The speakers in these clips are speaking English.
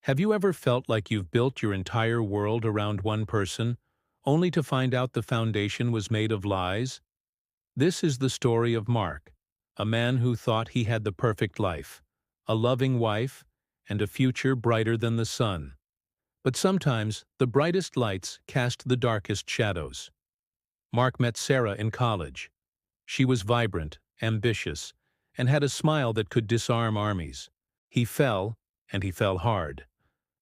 Have you ever felt like you've built your entire world around one person, only to find out the foundation was made of lies? This is the story of Mark, a man who thought he had the perfect life, a loving wife, and a future brighter than the sun. But sometimes the brightest lights cast the darkest shadows. Mark met Sarah in college. She was vibrant, ambitious, and had a smile that could disarm armies. He fell, and he fell hard.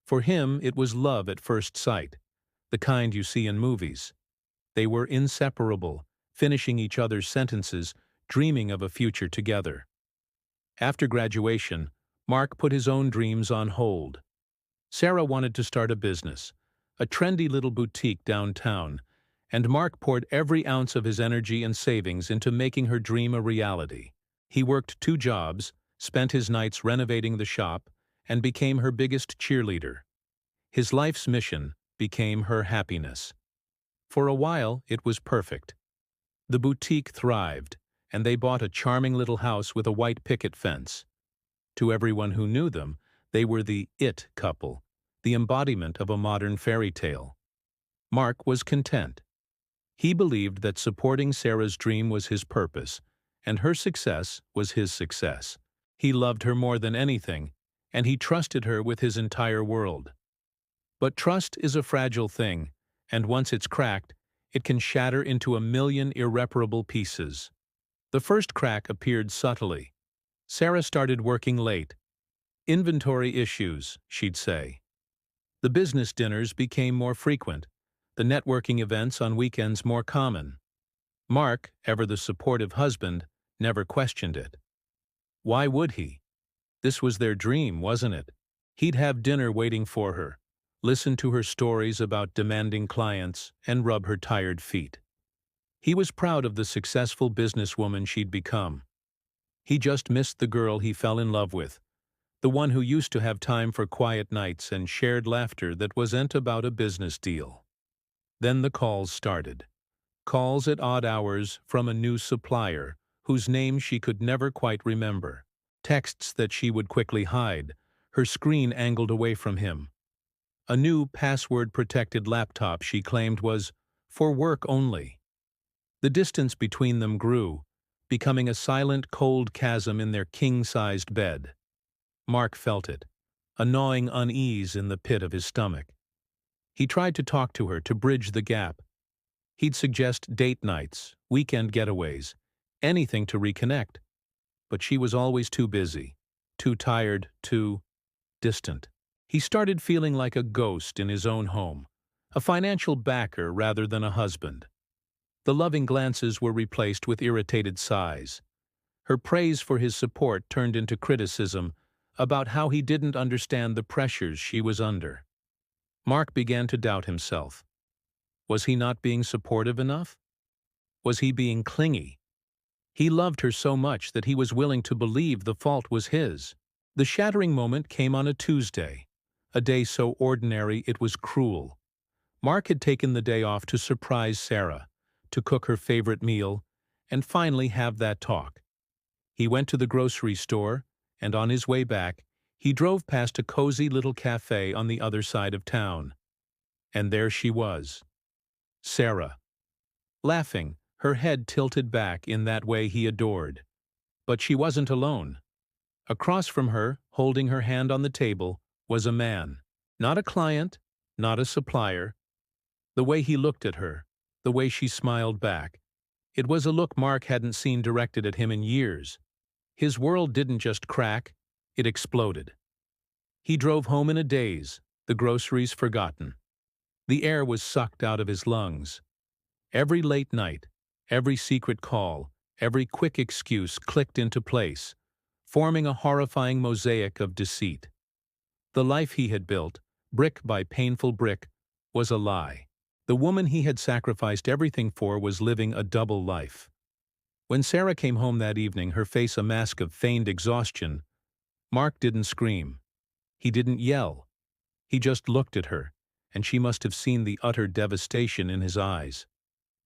For him, it was love at first sight, the kind you see in movies. They were inseparable, finishing each other's sentences, dreaming of a future together. After graduation, Mark put his own dreams on hold. Sarah wanted to start a business, a trendy little boutique downtown, and Mark poured every ounce of his energy and savings into making her dream a reality. He worked 2 jobs, spent his nights renovating the shop, and became her biggest cheerleader. His life's mission became her happiness. For a while, it was perfect. The boutique thrived, and they bought a charming little house with a white picket fence. To everyone who knew them, they were the it couple, the embodiment of a modern fairy tale. Mark was content. He believed that supporting Sarah's dream was his purpose, and her success was his success. He loved her more than anything, and he trusted her with his entire world. But trust is a fragile thing, and once it's cracked, it can shatter into a million irreparable pieces. The first crack appeared subtly. Sarah started working late. Inventory issues, she'd say. The business dinners became more frequent, the networking events on weekends more common. Mark, ever the supportive husband, never questioned it. Why would he? This was their dream, wasn't it? He'd have dinner waiting for her, listen to her stories about demanding clients, and rub her tired feet. He was proud of the successful businesswoman she'd become. He just missed the girl he fell in love with, the one who used to have time for quiet nights and shared laughter that wasn't about a business deal. Then the calls started. Calls at odd hours from a new supplier, whose name she could never quite remember. Texts that she would quickly hide, her screen angled away from him. A new password-protected laptop she claimed was for work only. The distance between them grew, becoming a silent, cold chasm in their king-sized bed. Mark felt it, a gnawing unease in the pit of his stomach. He tried to talk to her to bridge the gap. He'd suggest date nights, weekend getaways, anything to reconnect. But she was always too busy, too tired, too distant. He started feeling like a ghost in his own home, a financial backer rather than a husband. The loving glances were replaced with irritated sighs. Her praise for his support turned into criticism about how he didn't understand the pressures she was under. Mark began to doubt himself. Was he not being supportive enough? Was he being clingy? He loved her so much that he was willing to believe the fault was his. The shattering moment came on a Tuesday, a day so ordinary it was cruel. Mark had taken the day off to surprise Sarah, to cook her favorite meal, and finally have that talk. He went to the grocery store, and on his way back, he drove past a cozy little cafe on the other side of town. And there she was, Sarah, laughing, her head tilted back in that way he adored. But she wasn't alone. Across from her, holding her hand on the table, was a man. Not a client, not a supplier. The way he looked at her, the way she smiled back. It was a look Mark hadn't seen directed at him in years. His world didn't just crack, it exploded. He drove home in a daze, the groceries forgotten. The air was sucked out of his lungs. Every late night, every secret call, every quick excuse clicked into place, forming a horrifying mosaic of deceit. The life he had built, brick by painful brick, was a lie. The woman he had sacrificed everything for was living a double life. When Sarah came home that evening, her face a mask of feigned exhaustion, Mark didn't scream. He didn't yell. He just looked at her, and she must have seen the utter devastation in his eyes.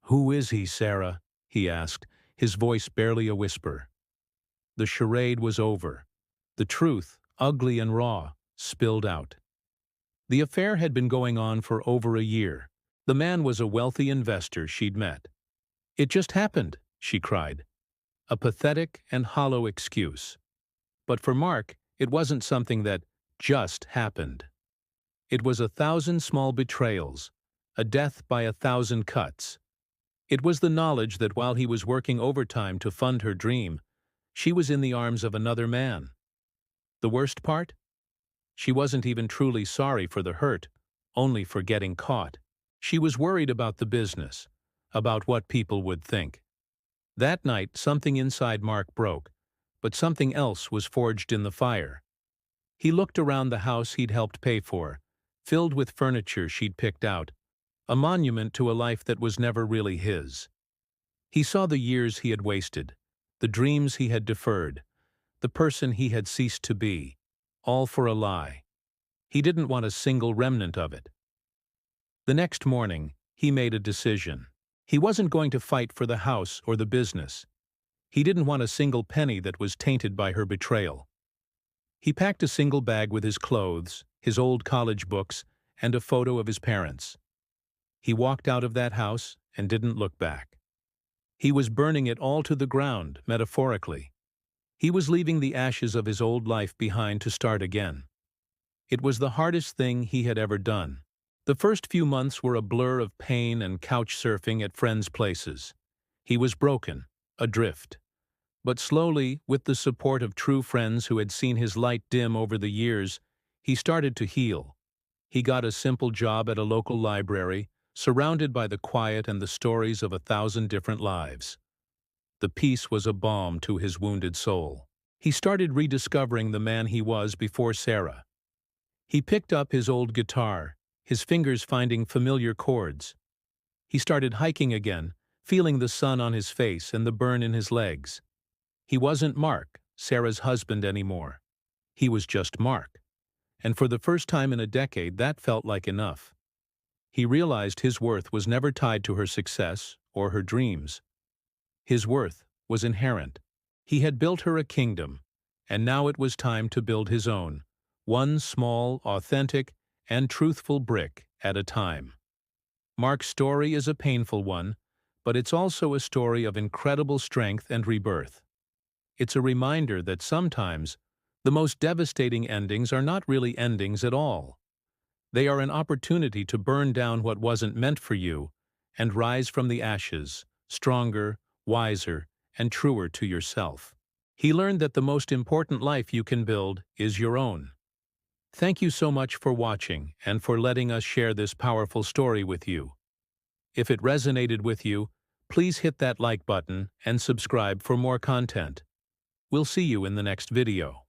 "Who is he, Sarah?" he asked, his voice barely a whisper. The charade was over. The truth, ugly and raw, spilled out. The affair had been going on for over a year. The man was a wealthy investor she'd met. "It just happened," she cried. A pathetic and hollow excuse. But for Mark, it wasn't something that just happened. It was 1,000 small betrayals, a death by 1,000 cuts. It was the knowledge that while he was working overtime to fund her dream, she was in the arms of another man. The worst part? She wasn't even truly sorry for the hurt, only for getting caught. She was worried about the business, about what people would think. That night, something inside Mark broke, but something else was forged in the fire. He looked around the house he'd helped pay for, filled with furniture she'd picked out, a monument to a life that was never really his. He saw the years he had wasted, the dreams he had deferred, the person he had ceased to be, all for a lie. He didn't want a single remnant of it. The next morning, he made a decision. He wasn't going to fight for the house or the business. He didn't want a single penny that was tainted by her betrayal. He packed a single bag with his clothes, his old college books, and a photo of his parents. He walked out of that house and didn't look back. He was burning it all to the ground, metaphorically. He was leaving the ashes of his old life behind to start again. It was the hardest thing he had ever done. The first few months were a blur of pain and couch surfing at friends' places. He was broken, adrift. But slowly, with the support of true friends who had seen his light dim over the years, he started to heal. He got a simple job at a local library, surrounded by the quiet and the stories of 1,000 different lives. The peace was a balm to his wounded soul. He started rediscovering the man he was before Sarah. He picked up his old guitar, his fingers finding familiar chords. He started hiking again, feeling the sun on his face and the burn in his legs. He wasn't Mark, Sarah's husband, anymore. He was just Mark. And for the first time in a decade, that felt like enough. He realized his worth was never tied to her success or her dreams. His worth was inherent. He had built her a kingdom, and now it was time to build his own, one small, authentic, and truthful brick at a time. Mark's story is a painful one, but it's also a story of incredible strength and rebirth. It's a reminder that sometimes the most devastating endings are not really endings at all. They are an opportunity to burn down what wasn't meant for you and rise from the ashes, stronger, wiser, and truer to yourself. He learned that the most important life you can build is your own. Thank you so much for watching and for letting us share this powerful story with you. If it resonated with you, please hit that like button and subscribe for more content. We'll see you in the next video.